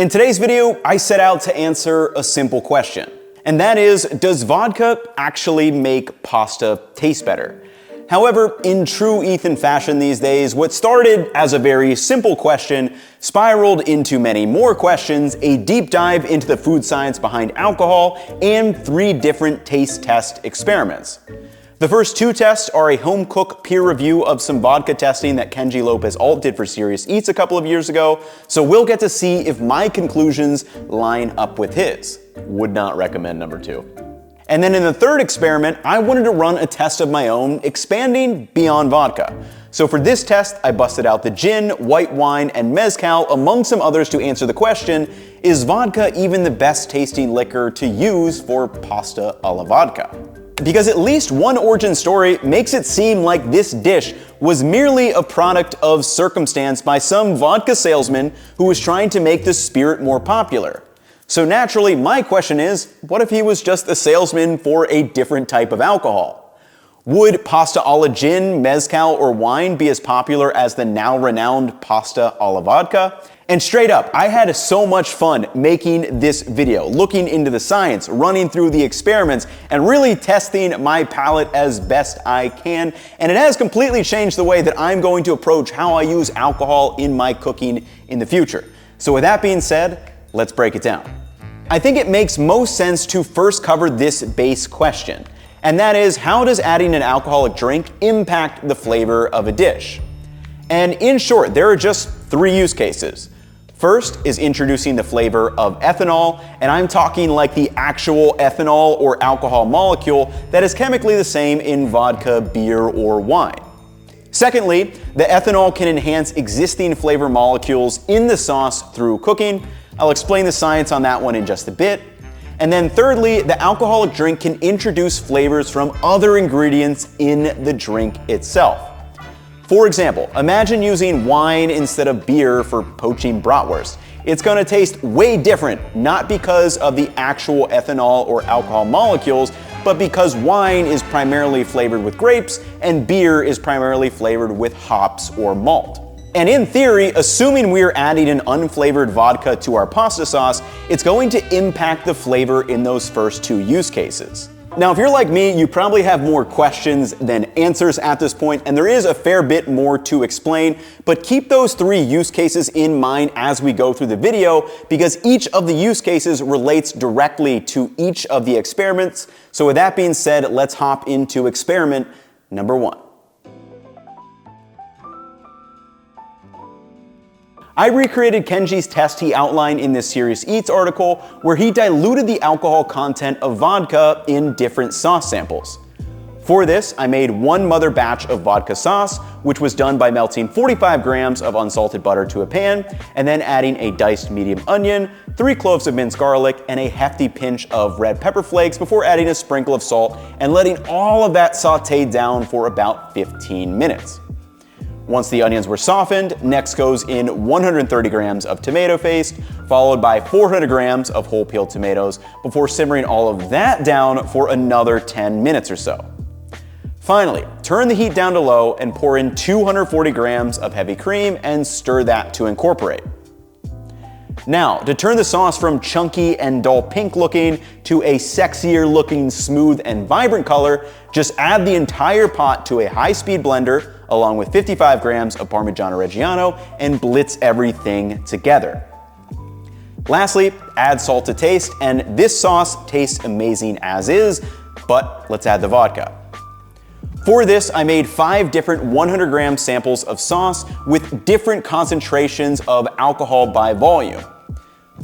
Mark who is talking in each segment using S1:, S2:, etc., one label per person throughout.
S1: In today's video, I set out to answer a simple question, and that is, does vodka actually make pasta taste better? However, in true Ethan fashion these days, what started as a very simple question spiraled into many more questions, a deep dive into the food science behind alcohol, and 3 different taste test experiments. The first 2 tests are a home cook peer review of some vodka testing that Kenji Lopez Alt did for Serious Eats a couple of years ago, so we'll get to see if my conclusions line up with his. Would not recommend number 2. And then in the third experiment, I wanted to run a test of my own, expanding beyond vodka. So for this test, I busted out the gin, white wine, and mezcal, among some others, to answer the question, is vodka even the best tasting liquor to use for pasta alla vodka? Because at least one origin story makes it seem like this dish was merely a product of circumstance by some vodka salesman who was trying to make the spirit more popular. So naturally, my question is, what if he was just a salesman for a different type of alcohol? Would pasta alla gin, mezcal, or wine be as popular as the now renowned pasta alla vodka? And straight up, I had so much fun making this video, looking into the science, running through the experiments, and really testing my palate as best I can. And it has completely changed the way that I'm going to approach how I use alcohol in my cooking in the future. So with that being said, let's break it down. I think it makes most sense to first cover this base question, and that is, how does adding an alcoholic drink impact the flavor of a dish? And in short, there are just 3 use cases. First is introducing the flavor of ethanol, and I'm talking like the actual ethanol or alcohol molecule that is chemically the same in vodka, beer, or wine. Secondly, the ethanol can enhance existing flavor molecules in the sauce through cooking. I'll explain the science on that one in just a bit. And then thirdly, the alcoholic drink can introduce flavors from other ingredients in the drink itself. For example, imagine using wine instead of beer for poaching bratwurst. It's going to taste way different, not because of the actual ethanol or alcohol molecules, but because wine is primarily flavored with grapes and beer is primarily flavored with hops or malt. And in theory, assuming we're adding an unflavored vodka to our pasta sauce, it's going to impact the flavor in those first 2 use cases. Now, if you're like me, you probably have more questions than answers at this point, and there is a fair bit more to explain, but keep those 3 use cases in mind as we go through the video, because each of the use cases relates directly to each of the experiments. So with that being said, let's hop into experiment number 1. I recreated Kenji's test he outlined in this Serious Eats article, where he diluted the alcohol content of vodka in different sauce samples. For this, I made 1 mother batch of vodka sauce, which was done by melting 45 grams of unsalted butter to a pan, and then adding a diced medium onion, 3 cloves of minced garlic, and a hefty pinch of red pepper flakes before adding a sprinkle of salt and letting all of that saute down for about 15 minutes. Once the onions were softened, next goes in 130 grams of tomato paste, followed by 400 grams of whole peeled tomatoes, before simmering all of that down for another 10 minutes or so. Finally, turn the heat down to low and pour in 240 grams of heavy cream and stir that to incorporate. Now, to turn the sauce from chunky and dull pink looking to a sexier looking, smooth and vibrant color, just add the entire pot to a high-speed blender along with 55 grams of Parmigiano Reggiano and blitz everything together. Lastly, add salt to taste, and this sauce tastes amazing as is, but let's add the vodka. For this, I made 5 different 100-gram samples of sauce with different concentrations of alcohol by volume.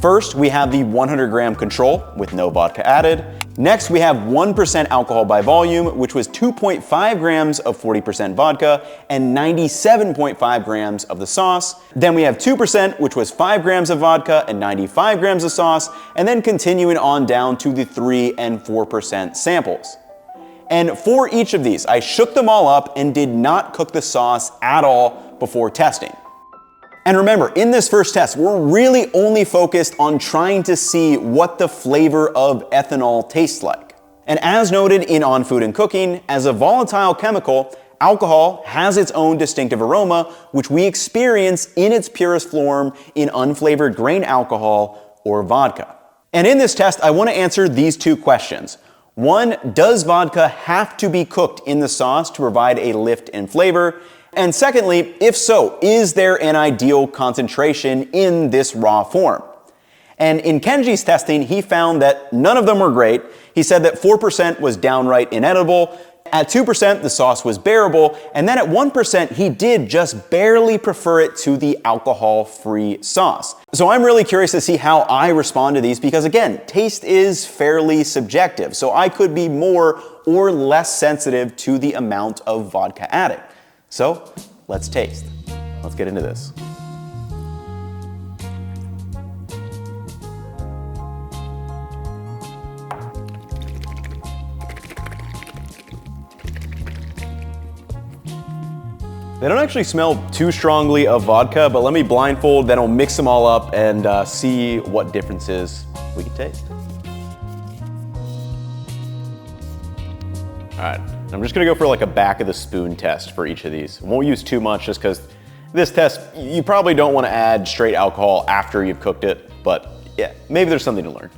S1: First, we have the 100-gram control with no vodka added. Next, we have 1% alcohol by volume, which was 2.5 grams of 40% vodka and 97.5 grams of the sauce. Then we have 2%, which was 5 grams of vodka and 95 grams of sauce, and then continuing on down to the 3 and 4% samples. And for each of these, I shook them all up and did not cook the sauce at all before testing. And remember, in this first test, we're really only focused on trying to see what the flavor of ethanol tastes like. And as noted in On Food and Cooking, as a volatile chemical, alcohol has its own distinctive aroma, which we experience in its purest form in unflavored grain alcohol or vodka. And in this test, I want to answer these two questions. One, does vodka have to be cooked in the sauce to provide a lift in flavor? And secondly, if so, is there an ideal concentration in this raw form? And in Kenji's testing, he found that none of them were great. He said that 4% was downright inedible. At 2%, the sauce was bearable. And then at 1%, he did just barely prefer it to the alcohol-free sauce. So I'm really curious to see how I respond to these because, again, taste is fairly subjective. So I could be more or less sensitive to the amount of vodka added. So let's taste. Let's get into this. They don't actually smell too strongly of vodka, but let me blindfold, then I'll mix them all up and see what differences we can taste. All right, I'm just gonna go for like a back of the spoon test for each of these. Won't use too much just because this test, you probably don't wanna add straight alcohol after you've cooked it, but yeah, maybe there's something to learn.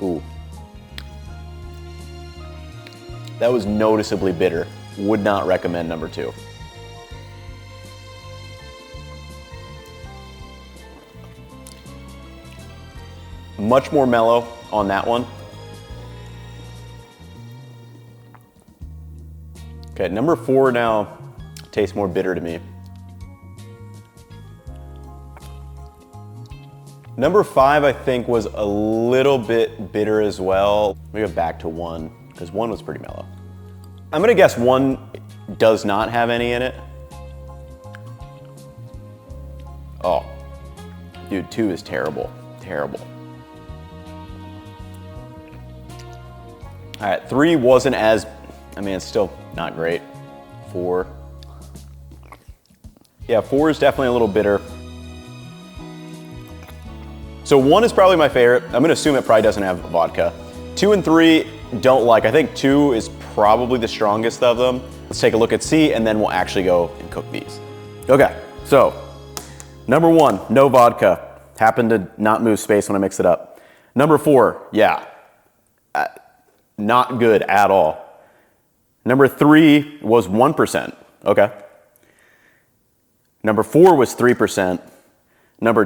S1: Ooh. That was noticeably bitter. Would not recommend number 2. Much more mellow on that one. Okay, number 4 now tastes more bitter to me. Number 5, I think, was a little bit bitter as well. Let me go back to 1, because 1 was pretty mellow. I'm gonna guess 1 does not have any in it. Oh, dude, 2 is terrible, terrible. All right, 3 wasn't as, I mean, it's still not great. 4. Yeah, 4 is definitely a little bitter. So 1 is probably my favorite. I'm gonna assume it probably doesn't have vodka. 2 and 3 don't like. I think 2 is probably the strongest of them. Let's take a look at C and then we'll actually go and cook these. Okay, so number 1, no vodka. Happened to not move space when I mix it up. Number 4, yeah, not good at all. Number 3 was 1%, okay. Number 4 was 3%. Number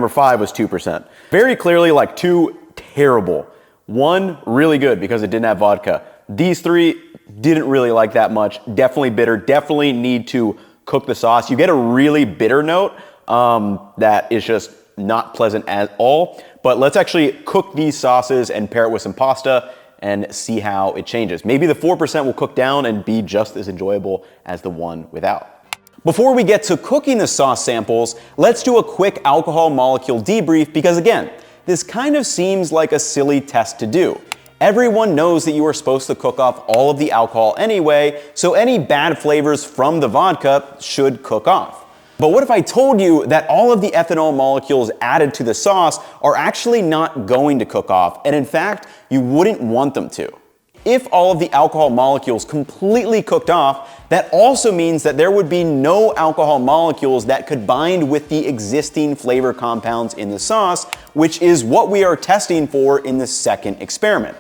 S1: 5 was 2%. Very clearly, like 2, terrible. 1, really good because it didn't have vodka. These 3, didn't really like that much. Definitely bitter, definitely need to cook the sauce. You get a really bitter note that is just not pleasant at all. But let's actually cook these sauces and pair it with some pasta and see how it changes. Maybe the 4% will cook down and be just as enjoyable as the one without. Before we get to cooking the sauce samples, let's do a quick alcohol molecule debrief because again, this kind of seems like a silly test to do. Everyone knows that you are supposed to cook off all of the alcohol anyway, so any bad flavors from the vodka should cook off. But what if I told you that all of the ethanol molecules added to the sauce are actually not going to cook off, and in fact, you wouldn't want them to? If all of the alcohol molecules completely cooked off, that also means that there would be no alcohol molecules that could bind with the existing flavor compounds in the sauce, which is what we are testing for in the second experiment.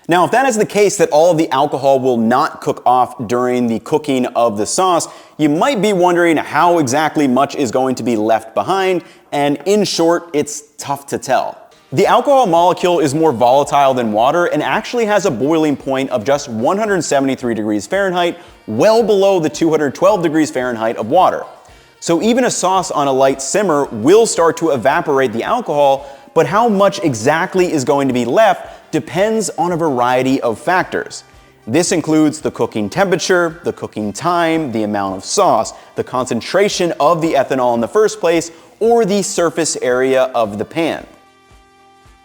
S1: Now, if that is the case that all of the alcohol will not cook off during the cooking of the sauce, you might be wondering how exactly much is going to be left behind, and in short, it's tough to tell. The alcohol molecule is more volatile than water and actually has a boiling point of just 173 degrees Fahrenheit, well below the 212 degrees Fahrenheit of water. So even a sauce on a light simmer will start to evaporate the alcohol, but how much exactly is going to be left depends on a variety of factors. This includes the cooking temperature, the cooking time, the amount of sauce, the concentration of the ethanol in the first place, or the surface area of the pan.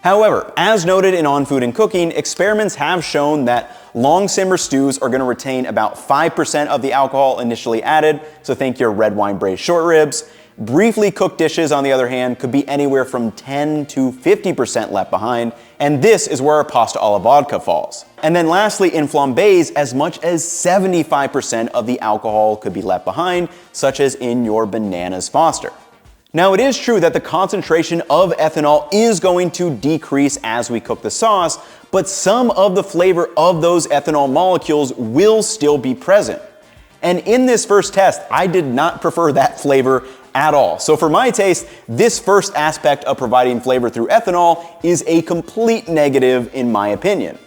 S1: However, as noted in On Food and Cooking, experiments have shown that long simmer stews are going to retain about 5% of the alcohol initially added, so think your red wine braised short ribs. Briefly cooked dishes, on the other hand, could be anywhere from 10 to 50% left behind, and this is where our pasta alla vodka falls. And then lastly, in flambés, as much as 75% of the alcohol could be left behind, such as in your bananas Foster. Now, it is true that the concentration of ethanol is going to decrease as we cook the sauce, but some of the flavor of those ethanol molecules will still be present. And in this first test, I did not prefer that flavor at all. So for my taste, this first aspect of providing flavor through ethanol is a complete negative in my opinion.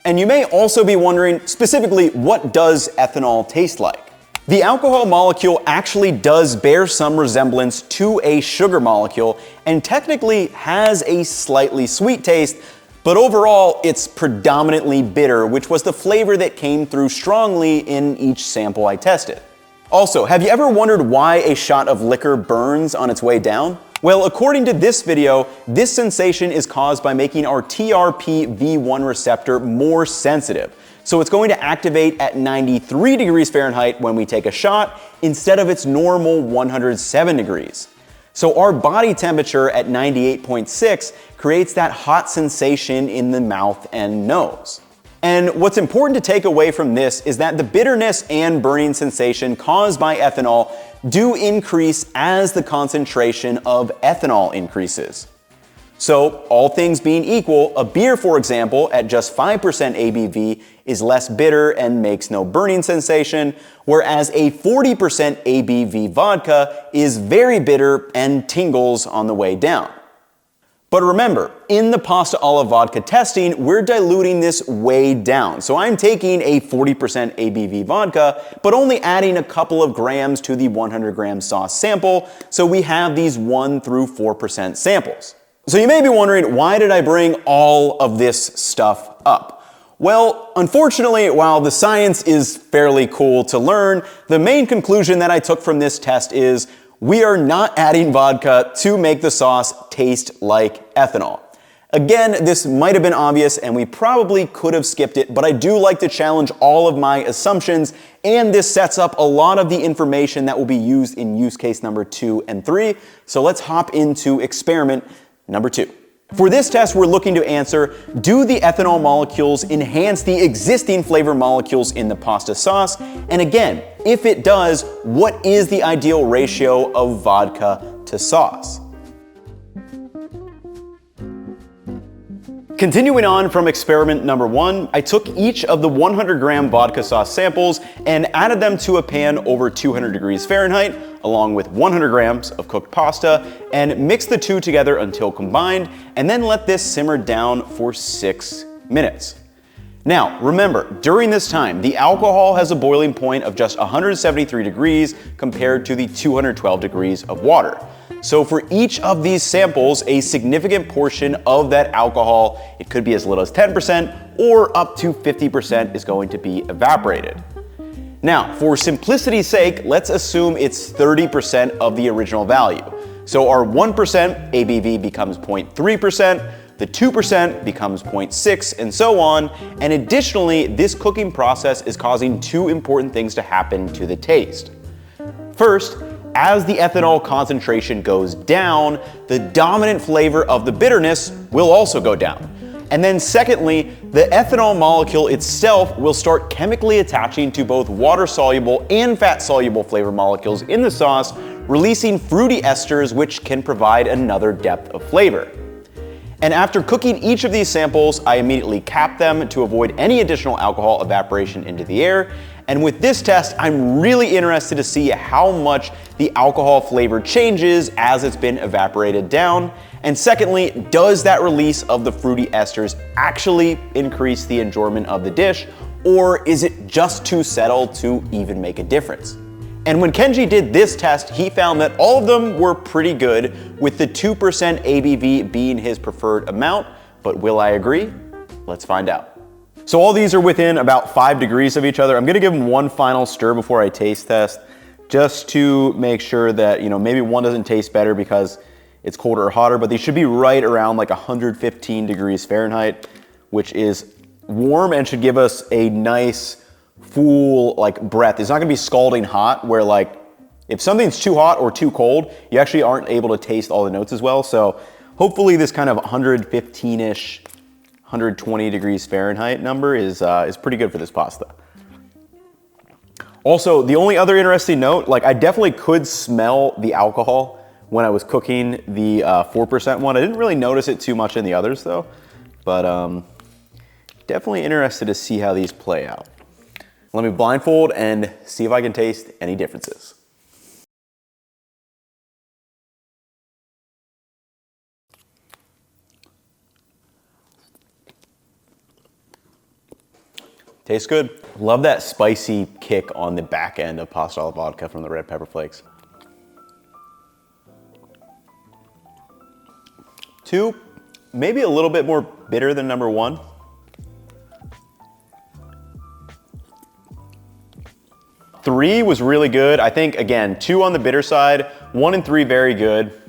S1: And you may also be wondering, specifically, what does ethanol taste like? The alcohol molecule actually does bear some resemblance to a sugar molecule and technically has a slightly sweet taste, but overall it's predominantly bitter, which was the flavor that came through strongly in each sample I tested. Also, have you ever wondered why a shot of liquor burns on its way down? Well, according to this video, this sensation is caused by making our TRPV1 receptor more sensitive. So it's going to activate at 93 degrees Fahrenheit when we take a shot instead of its normal 107 degrees. So our body temperature at 98.6 creates that hot sensation in the mouth and nose. And what's important to take away from this is that the bitterness and burning sensation caused by ethanol do increase as the concentration of ethanol increases. So, all things being equal, a beer, for example, at just 5% ABV is less bitter and makes no burning sensation, whereas a 40% ABV vodka is very bitter and tingles on the way down. But remember, in the pasta alla vodka testing, we're diluting this way down. So I'm taking a 40% ABV vodka, but only adding a couple of grams to the 100 gram sauce sample, so we have these 1 through 4% samples. So you may be wondering, why did I bring all of this stuff up? Well, unfortunately, while the science is fairly cool to learn, the main conclusion that I took from this test is we are not adding vodka to make the sauce taste like ethanol. Again, this might have been obvious and we probably could have skipped it, but I do like to challenge all of my assumptions, and this sets up a lot of the information that will be used in use case number 2 and 3. So let's hop into experiment number 2. For this test, we're looking to answer, do the ethanol molecules enhance the existing flavor molecules in the pasta sauce? And again, if it does, what is the ideal ratio of vodka to sauce? Continuing on from experiment number 1, I took each of the 100 gram vodka sauce samples and added them to a pan over 200 degrees Fahrenheit, along with 100 grams of cooked pasta, and mixed the two together until combined, and then let this simmer down for 6 minutes. Now, remember, during this time, the alcohol has a boiling point of just 173 degrees compared to the 212 degrees of water. So for each of these samples, a significant portion of that alcohol, it could be as little as 10% or up to 50%, is going to be evaporated. Now, for simplicity's sake, let's assume it's 30% of the original value. So our 1% ABV becomes 0.3%, the 2% becomes 0.6, and so on. And additionally, this cooking process is causing two important things to happen to the taste. First, as the ethanol concentration goes down, the dominant flavor of the bitterness will also go down. And then secondly, the ethanol molecule itself will start chemically attaching to both water-soluble and fat-soluble flavor molecules in the sauce, releasing fruity esters which can provide another depth of flavor. And after cooking each of these samples, I immediately capped them to avoid any additional alcohol evaporation into the air. And with this test, I'm really interested to see how much the alcohol flavor changes as it's been evaporated down. And secondly, does that release of the fruity esters actually increase the enjoyment of the dish, or is it just too settled to even make a difference? And when Kenji did this test, he found that all of them were pretty good, with the 2% ABV being his preferred amount. But will I agree? Let's find out. So all these are within about 5 degrees of each other. I'm gonna give them one final stir before I taste test, just to make sure that, maybe one doesn't taste better because, it's colder or hotter, but they should be right around like 115 degrees Fahrenheit, which is warm and should give us a nice full like breath. It's not gonna be scalding hot where like, if something's too hot or too cold, you actually aren't able to taste all the notes as well. So hopefully this kind of 115-ish, 120 degrees Fahrenheit number is pretty good for this pasta. Also, the only other interesting note, like I definitely could smell the alcohol when I was cooking the 4% one. I didn't really notice it too much in the others though, but definitely interested to see how these play out. Let me blindfold and see if I can taste any differences. Tastes good. Love that spicy kick on the back end of pasta alla vodka from the red pepper flakes. 2, maybe a little bit more bitter than number 1. 3 was really good. I think, again, 2 on the bitter side, 1 and 3 very good.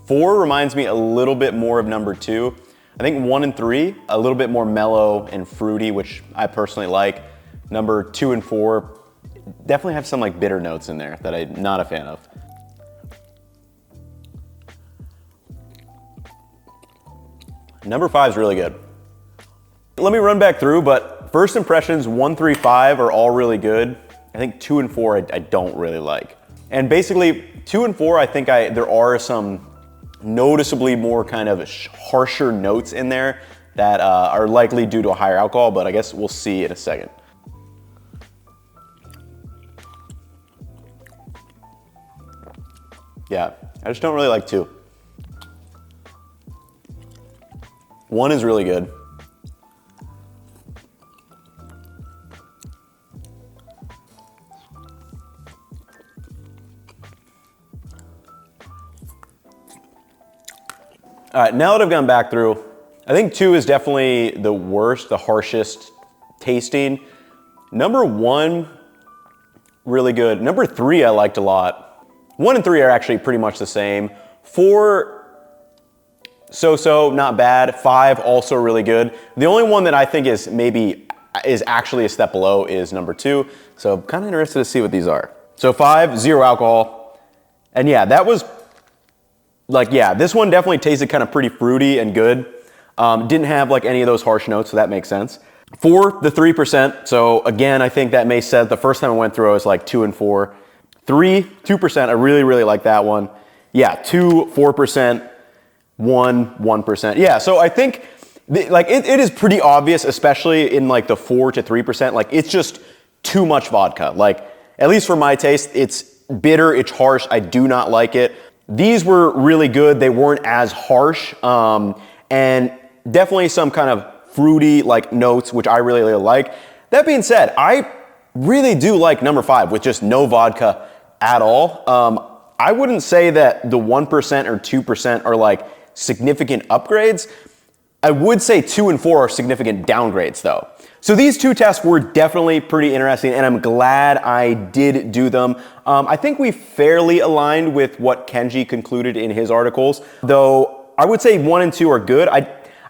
S1: 4 reminds me a little bit more of number 2. I think 1 and 3, a little bit more mellow and fruity, which I personally like. Number 2 and 4 definitely have some like bitter notes in there that I'm not a fan of. Number 5 is really good. Let me run back through, but first impressions 1, 3, 5 are all really good. I think 2 and 4 I don't really like. And basically 2 and 4, I think there are some noticeably more kind of harsher notes in there that are likely due to a higher alcohol, but I guess we'll see in a second. Yeah, I just don't really like 2. 1 is really good. All right, now that I've gone back through, I think 2 is definitely the worst, the harshest tasting. Number 1, really good. Number 3, I liked a lot. 1 and 3 are actually pretty much the same. 4, so-so, not bad. 5, also really good. The only one that I think is actually a step below is number 2. So I'm kind of interested to see what these are. So 5, 0 alcohol. And yeah, that was like, yeah, this one definitely tasted kind of pretty fruity and good. Didn't have like any of those harsh notes, so that makes sense. 4, the 3%. So again, I think that may set, the first time I went through, I was like 2 and 4. 3, 2%, I really, really like that one. Yeah, 2, 4%, 1, 1%. Yeah, so I think it is pretty obvious, especially in like the 4 to 3%, like it's just too much vodka. Like, at least for my taste, it's bitter, it's harsh, I do not like it. These were really good. They weren't as harsh, and definitely some kind of fruity like notes, which I really, really like. That being said, I really do like number 5 with just no vodka at all. I wouldn't say that the 1% or 2% are like significant upgrades. I would say 2 and 4 are significant downgrades though. So these 2 tests were definitely pretty interesting, and I'm glad I did do them. I think we fairly aligned with what Kenji concluded in his articles, though I would say 1 and 2 are good.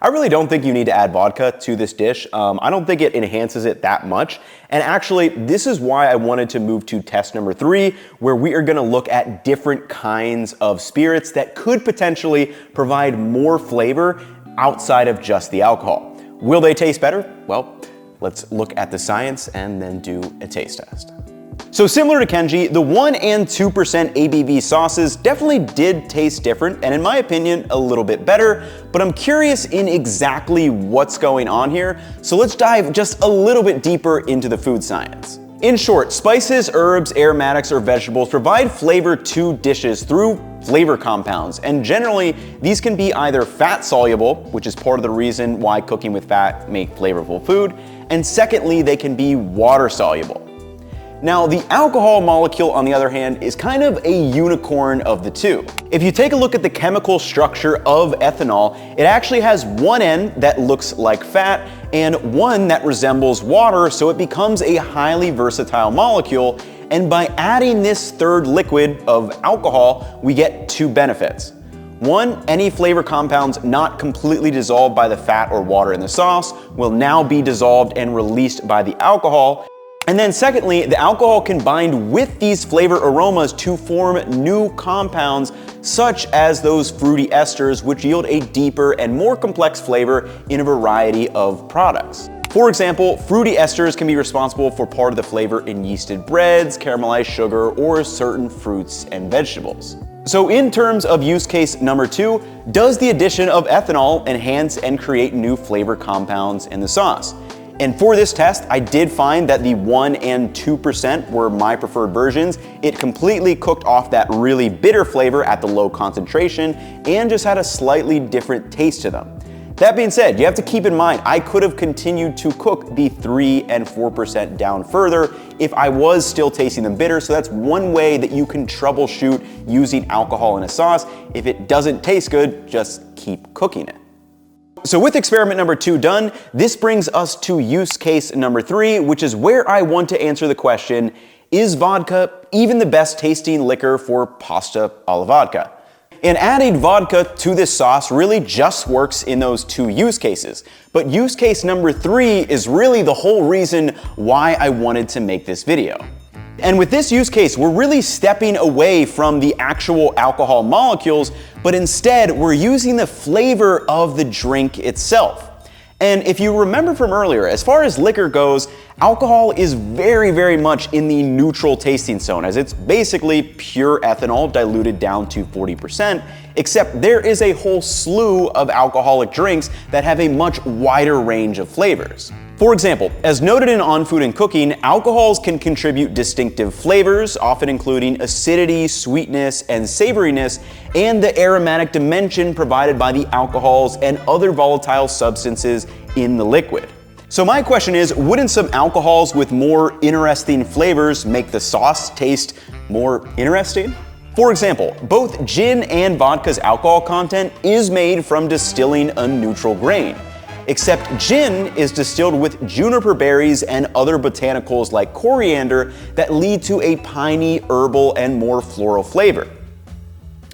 S1: I really don't think you need to add vodka to this dish. I don't think it enhances it that much. And actually, this is why I wanted to move to test number 3, where we are gonna look at different kinds of spirits that could potentially provide more flavor outside of just the alcohol. Will they taste better? Well, let's look at the science and then do a taste test. So similar to Kenji, the 1 and 2% ABV sauces definitely did taste different, and in my opinion, a little bit better, but I'm curious in exactly what's going on here, so let's dive just a little bit deeper into the food science. In short, spices, herbs, aromatics, or vegetables provide flavor to dishes through flavor compounds, and generally these can be either fat soluble, which is part of the reason why cooking with fat make flavorful food, and secondly, they can be water soluble. Now, the alcohol molecule, on the other hand, is kind of a unicorn of the two. If you take a look at the chemical structure of ethanol, it actually has one end that looks like fat and one that resembles water, so it becomes a highly versatile molecule. And by adding this third liquid of alcohol, we get two benefits. One, any flavor compounds not completely dissolved by the fat or water in the sauce will now be dissolved and released by the alcohol. And then secondly, the alcohol can bind with these flavor aromas to form new compounds, such as those fruity esters, which yield a deeper and more complex flavor in a variety of products. For example, fruity esters can be responsible for part of the flavor in yeasted breads, caramelized sugar, or certain fruits and vegetables. So in terms of use case number 2, does the addition of ethanol enhance and create new flavor compounds in the sauce? And for this test, I did find that the 1 and 2% were my preferred versions. It completely cooked off that really bitter flavor at the low concentration and just had a slightly different taste to them. That being said, you have to keep in mind, I could have continued to cook the 3 and 4% down further if I was still tasting them bitter, so that's one way that you can troubleshoot using alcohol in a sauce. If it doesn't taste good, just keep cooking it. So with experiment number 2 done, this brings us to use case number 3, which is where I want to answer the question, is vodka even the best tasting liquor for pasta alla vodka? And adding vodka to this sauce really just works in those 2 use cases. But use case number 3 is really the whole reason why I wanted to make this video. And with this use case, we're really stepping away from the actual alcohol molecules, but instead we're using the flavor of the drink itself. And if you remember from earlier, as far as liquor goes, alcohol is very much in the neutral tasting zone, as it's basically pure ethanol diluted down to 40%, except there is a whole slew of alcoholic drinks that have a much wider range of flavors. For example, as noted in On Food and Cooking, alcohols can contribute distinctive flavors, often including acidity, sweetness, and savoriness, and the aromatic dimension provided by the alcohols and other volatile substances in the liquid. So my question is, wouldn't some alcohols with more interesting flavors make the sauce taste more interesting? For example, both gin and vodka's alcohol content is made from distilling a neutral grain. Except gin is distilled with juniper berries and other botanicals like coriander that lead to a piney, herbal, and more floral flavor.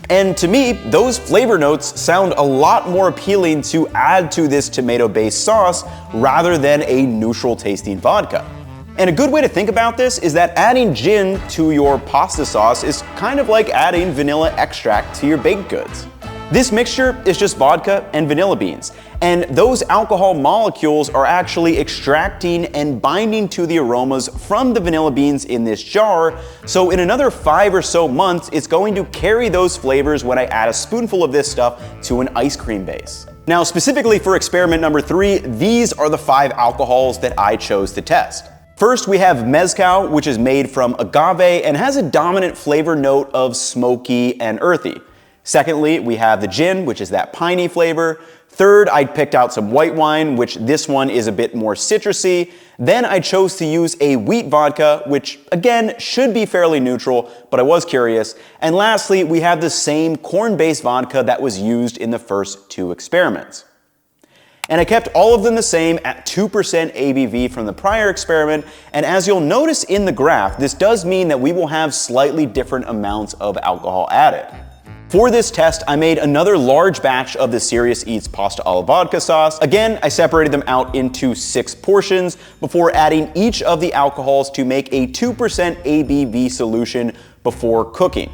S1: And to me, those flavor notes sound a lot more appealing to add to this tomato-based sauce rather than a neutral tasting vodka. And a good way to think about this is that adding gin to your pasta sauce is kind of like adding vanilla extract to your baked goods. This mixture is just vodka and vanilla beans, and those alcohol molecules are actually extracting and binding to the aromas from the vanilla beans in this jar, so in another 5 or so months, it's going to carry those flavors when I add a spoonful of this stuff to an ice cream base. Now, specifically for experiment number 3, these are the 5 alcohols that I chose to test. First, we have mezcal, which is made from agave and has a dominant flavor note of smoky and earthy. Secondly, we have the gin, which is that piney flavor. Third, I picked out some white wine, which this one is a bit more citrusy. Then I chose to use a wheat vodka, which again should be fairly neutral, but I was curious. And lastly, we have the same corn-based vodka that was used in the first 2 experiments. And I kept all of them the same at 2% ABV from the prior experiment, and as you'll notice in the graph, this does mean that we will have slightly different amounts of alcohol added. For this test, I made another large batch of the Serious Eats pasta alla vodka sauce. Again, I separated them out into 6 portions before adding each of the alcohols to make a 2% ABV solution before cooking.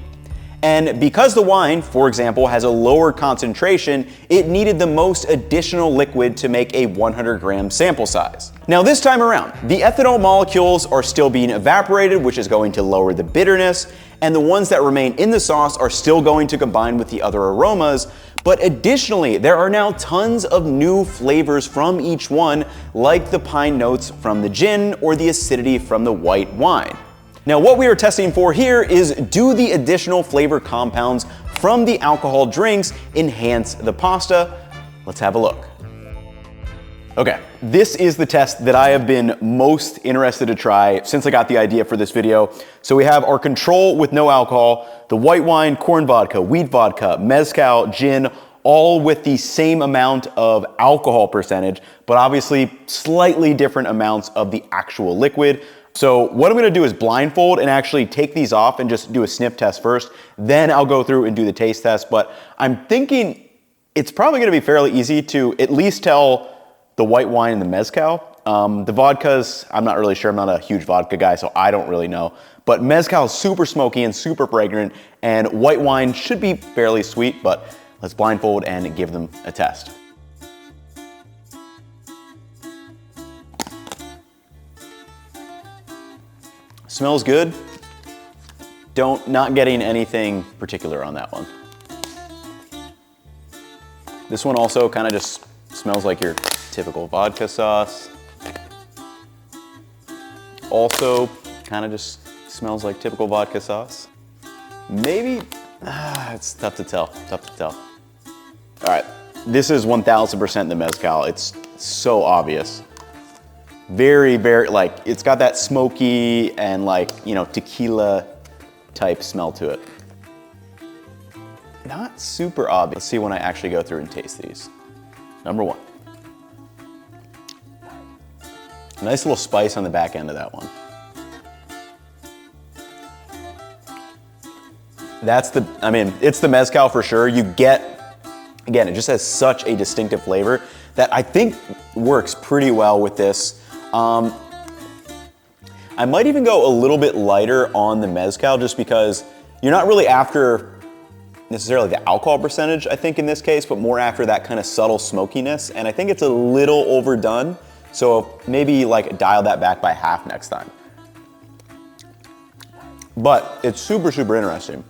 S1: And because the wine, for example, has a lower concentration, it needed the most additional liquid to make a 100-gram sample size. Now this time around, the ethanol molecules are still being evaporated, which is going to lower the bitterness, and the ones that remain in the sauce are still going to combine with the other aromas, but additionally, there are now tons of new flavors from each one, like the pine notes from the gin or the acidity from the white wine. Now what we are testing for here is, do the additional flavor compounds from the alcohol drinks enhance the pasta? Let's have a look. Okay, this is the test that I have been most interested to try since I got the idea for this video. So we have our control with no alcohol, the white wine, corn vodka, wheat vodka, mezcal, gin, all with the same amount of alcohol percentage, but obviously slightly different amounts of the actual liquid. So what I'm gonna do is blindfold and actually take these off and just do a sniff test first. Then I'll go through and do the taste test. But I'm thinking it's probably gonna be fairly easy to at least tell the white wine and the mezcal. The vodkas, I'm not really sure. I'm not a huge vodka guy, so I don't really know. But mezcal is super smoky and super fragrant, and white wine should be fairly sweet, but let's blindfold and give them a test. Smells good. Not getting anything particular on that one. This one also kind of just smells like your typical vodka sauce. Also kind of just smells like typical vodka sauce. Maybe, it's tough to tell, All right, this is 1000% the mezcal. It's so obvious. Very, very, like, it's got that smoky and like, you know, tequila type smell to it. Not super obvious. Let's see when I actually go through and taste these. Number one. A nice little spice on the back end of that one. It's the mezcal for sure. You get, again, it just has such a distinctive flavor that I think works pretty well with this. I might even go a little bit lighter on the mezcal just because you're not really after necessarily the alcohol percentage, I think in this case, but more after that kind of subtle smokiness. And I think it's a little overdone. So maybe like dial that back by half next time. But it's super, super interesting.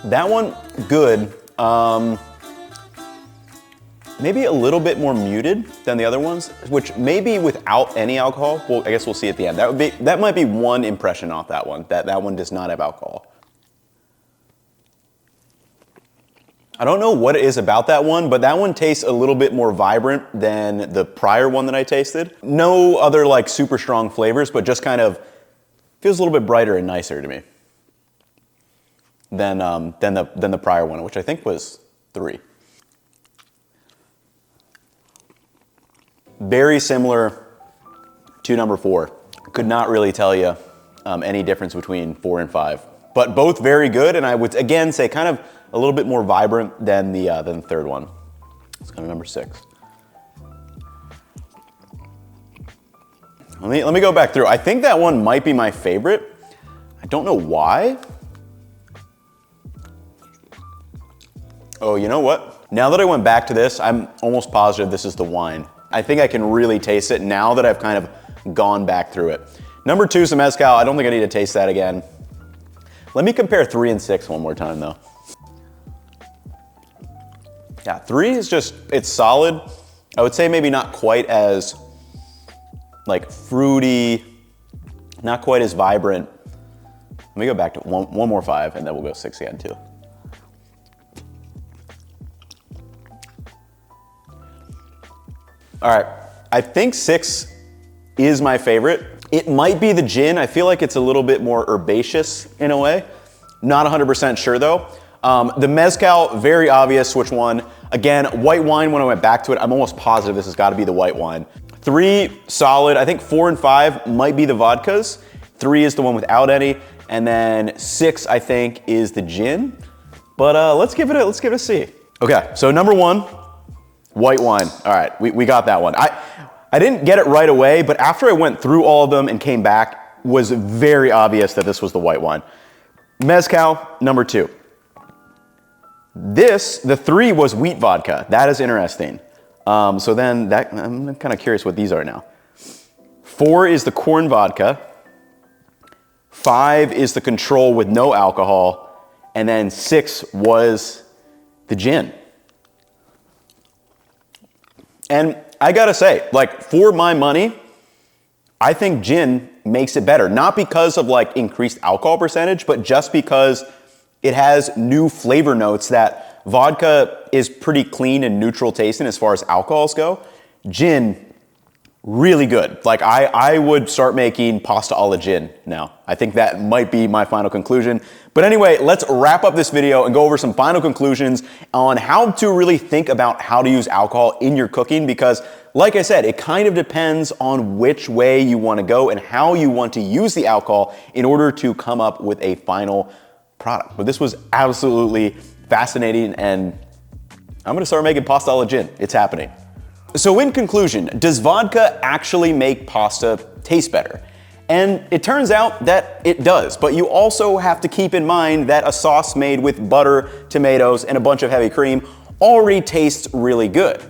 S1: That one, good. Maybe a little bit more muted than the other ones, which maybe without any alcohol. Well, I guess we'll see at the end. That might be one impression off that one, that one does not have alcohol. I don't know what it is about that one, but that one tastes a little bit more vibrant than the prior one that I tasted. No other like super strong flavors, but just kind of feels a little bit brighter and nicer to me than the prior one, which I think was 3. Very similar to number 4. Could not really tell you any difference between 4 and 5, but both very good. And I would again say kind of a little bit more vibrant than the third one. Let's go to number 6. Let me go back through. I think that one might be my favorite. I don't know why. Oh, you know what? Now that I went back to this, I'm almost positive this is the wine. I think I can really taste it now that I've kind of gone back through it. Number 2 is the mezcal. I don't think I need to taste that again. Let me compare 3 and 6 one more time though. Yeah, 3 is just, it's solid. I would say maybe not quite as like fruity, not quite as vibrant. Let me go back to one more 5 and then we'll go 6 again too. All right, I think 6 is my favorite. It might be the gin. I feel like it's a little bit more herbaceous in a way. Not 100% sure though. The mezcal, very obvious which one. Again, white wine, when I went back to it, I'm almost positive this has got to be the white wine. 3, solid. I think 4 and 5 might be the vodkas. 3 is the one without any. And then 6, I think, is the gin. But let's give it a see. Okay, so number 1, white wine. All right, we got that one. I didn't get it right away, but after I went through all of them and came back, was very obvious that this was the white wine. Mezcal, number 2. The 3 was wheat vodka. That is interesting. So then I'm kind of curious what these are now. 4 is the corn vodka. 5 is the control with no alcohol. And then 6 was the gin. And I gotta say, like, for my money, I think gin makes it better. Not because of like increased alcohol percentage, but just because it has new flavor notes that vodka is pretty clean and neutral tasting as far as alcohols go. Gin really good. Like I would start making pasta alla gin now. I think that might be my final conclusion. But anyway, let's wrap up this video and go over some final conclusions on how to really think about how to use alcohol in your cooking, because like I said, it kind of depends on which way you want to go and how you want to use the alcohol in order to come up with a final product. But this was absolutely fascinating, and I'm gonna start making pasta alla gin. It's happening. So in conclusion, does vodka actually make pasta taste better? And it turns out that it does, but you also have to keep in mind that a sauce made with butter, tomatoes, and a bunch of heavy cream already tastes really good.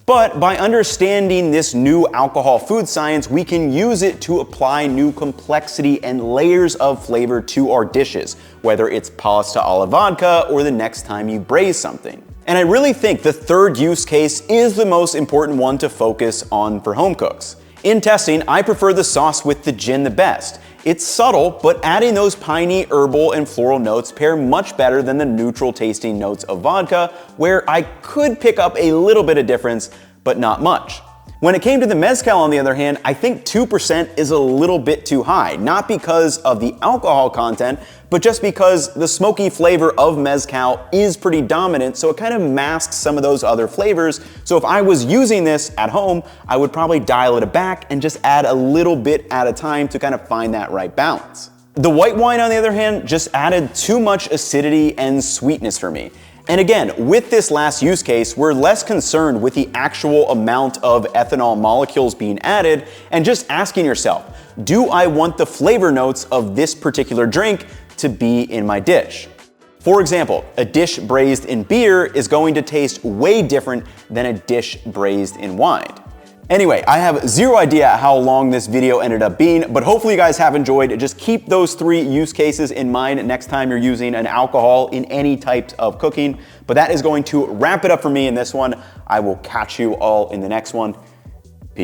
S1: But by understanding this new alcohol food science, we can use it to apply new complexity and layers of flavor to our dishes, whether it's pasta alla vodka or the next time you braise something. And I really think the third use case is the most important one to focus on for home cooks. In testing, I prefer the sauce with the gin the best. It's subtle, but adding those piney, herbal, and floral notes pair much better than the neutral tasting notes of vodka, where I could pick up a little bit of difference, but not much. When it came to the mezcal, on the other hand, I think 2% is a little bit too high, not because of the alcohol content, but just because the smoky flavor of mezcal is pretty dominant, so it kind of masks some of those other flavors. So if I was using this at home, I would probably dial it back and just add a little bit at a time to kind of find that right balance. The white wine, on the other hand, just added too much acidity and sweetness for me. And again, with this last use case, we're less concerned with the actual amount of ethanol molecules being added and just asking yourself, do I want the flavor notes of this particular drink to be in my dish? For example, a dish braised in beer is going to taste way different than a dish braised in wine. Anyway, I have zero idea how long this video ended up being, but hopefully you guys have enjoyed. Just keep those 3 use cases in mind next time you're using an alcohol in any types of cooking. But that is going to wrap it up for me in this one. I will catch you all in the next one.